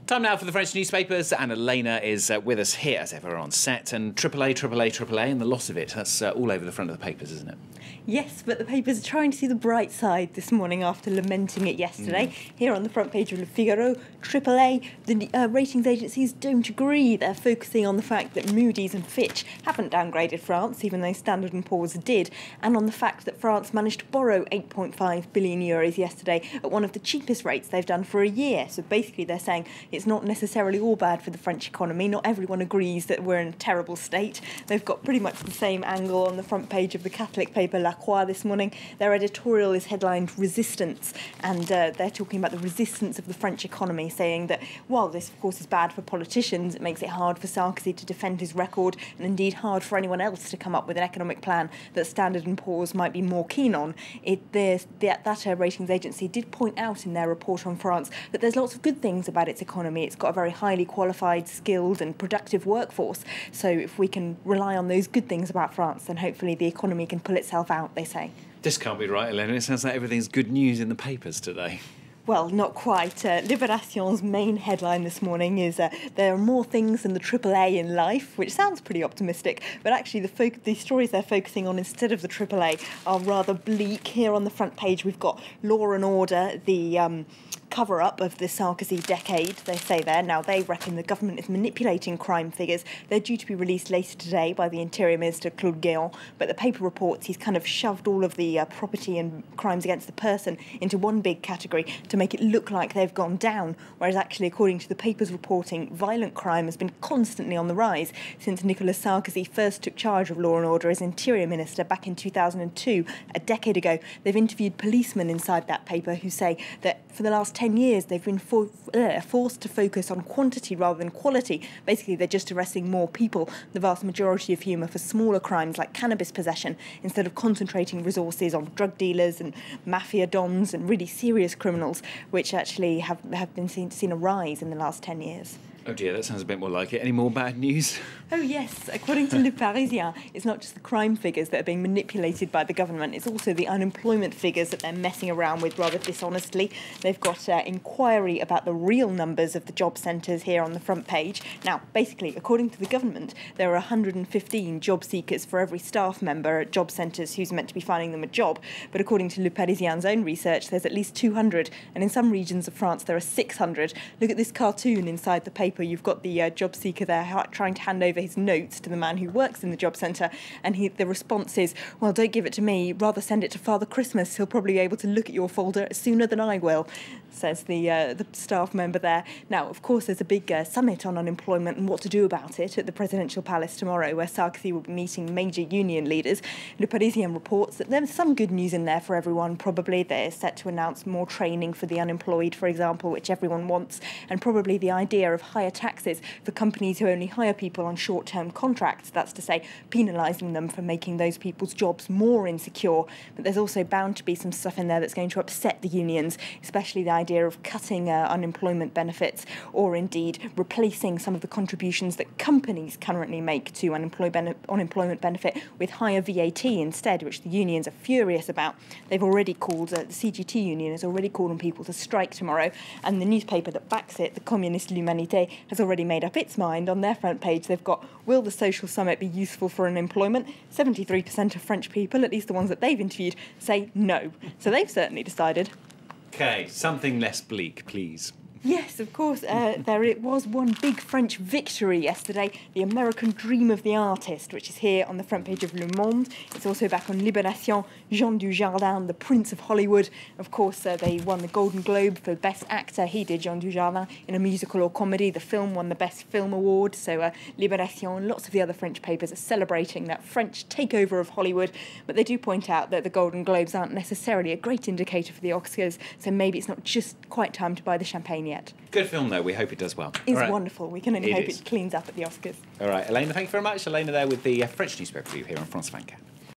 Time now for the French newspapers, and Elena is with us here as ever on set. And AAA, and the loss of it, that's all over the front of the papers, isn't it? Yes, but the papers are trying to see the bright side this morning after lamenting it yesterday. Here on the front page of Le Figaro, AAA, the ratings agencies don't agree. They're focusing on the fact that Moody's and Fitch haven't downgraded France, even though Standard & Poor's did, and on the fact that France managed to borrow 8.5 billion euros yesterday at one of the cheapest rates they've done for a year. So basically they're saying it's not necessarily all bad for the French economy. Not everyone agrees that we're in a terrible state. They've got pretty much the same angle on the front page of the Catholic paper La Croix this morning. Their editorial is headlined Resistance, and they're talking about the resistance of the French economy, saying that while this of course is bad for politicians, it makes it hard for Sarkozy to defend his record, and indeed hard for anyone else to come up with an economic plan that Standard & Poor's might be more keen on. That ratings agency did point out in their report on France that there's lots of good things about its economy. It's got a very highly qualified, skilled and productive workforce. So if we can rely on those good things about France, then hopefully the economy can pull itself out, they say. This can't be right, Elena. It sounds like everything's good news in the papers today. Well, not quite. Libération's main headline this morning is there are more things than the AAA in life, which sounds pretty optimistic, but actually the stories they're focusing on instead of the AAA are rather bleak. Here on the front page we've got Law and Order, the cover-up of the Sarkozy decade, they say there. Now, they reckon the government is manipulating crime figures. They're due to be released later today by the Interior Minister, Claude Guéant, but the paper reports he's kind of shoved all of the property and crimes against the person into one big category to make it look like they've gone down, whereas actually, according to the paper's reporting, violent crime has been constantly on the rise since Nicolas Sarkozy first took charge of Law and Order as Interior Minister back in 2002, a decade ago. They've interviewed policemen inside that paper who say that for the last 10 years they've been forced to focus on quantity rather than quality. Basically, they're just arresting more people, the vast majority of whom are for smaller crimes like cannabis possession, instead of concentrating resources on drug dealers and mafia dons and really serious criminals, which actually have been seen a rise in the last 10 years. Oh dear, that sounds a bit more like it. Any more bad news? Oh yes, according to Le Parisien, it's not just the crime figures that are being manipulated by the government, it's also the unemployment figures that they're messing around with rather dishonestly. They've got inquiry about the real numbers of the job centres here on the front page. Now, basically, according to the government, there are 115 job seekers for every staff member at job centres who's meant to be finding them a job. But according to Le Parisien's own research, there's at least 200, and in some regions of France there are 600. Look at this cartoon inside the paper. You've got the job seeker there trying to hand over his notes to the man who works in the job centre, and the response is, well, don't give it to me, rather send it to Father Christmas. He'll probably be able to look at your folder sooner than I will, says the staff member there. Now, of course, there's a big summit on unemployment and what to do about it at the presidential palace tomorrow, where Sarkozy will be meeting major union leaders. Le Parisien reports that there's some good news in there for everyone, probably. They're set to announce more training for the unemployed, for example, which everyone wants, and probably the idea of higher taxes for companies who only hire people on short-term contracts. That's to say, penalising them for making those people's jobs more insecure. But there's also bound to be some stuff in there that's going to upset the unions, especially the idea of cutting unemployment benefits, or indeed replacing some of the contributions that companies currently make to unemployment benefit with higher VAT instead, which the unions are furious about. They've already called, the CGT union has already called on people to strike tomorrow, and the newspaper that backs it, the Communiste L'Humanité, has already made up its mind. On their front page they've got, will the social summit be useful for unemployment? 73% of French people, at least the ones that they've interviewed, say no. So they've certainly decided. Okay, something less bleak, please. Yes, of course. There was one big French victory yesterday, the American Dream of the Artist, which is here on the front page of Le Monde. It's also back on Libération. Jean Dujardin, the Prince of Hollywood. Of course, they won the Golden Globe for Best Actor. He did, Jean Dujardin, in a musical or comedy. The film won the Best Film Award. So Libération and lots of the other French papers are celebrating that French takeover of Hollywood. But they do point out that the Golden Globes aren't necessarily a great indicator for the Oscars, so maybe it's not just quite time to buy the champagne yet. Good film, though. We hope it does well. It's wonderful. We can only hope it cleans up at the Oscars. All right, Elena, thank you very much. Elena there with the French newspaper review here on France 24.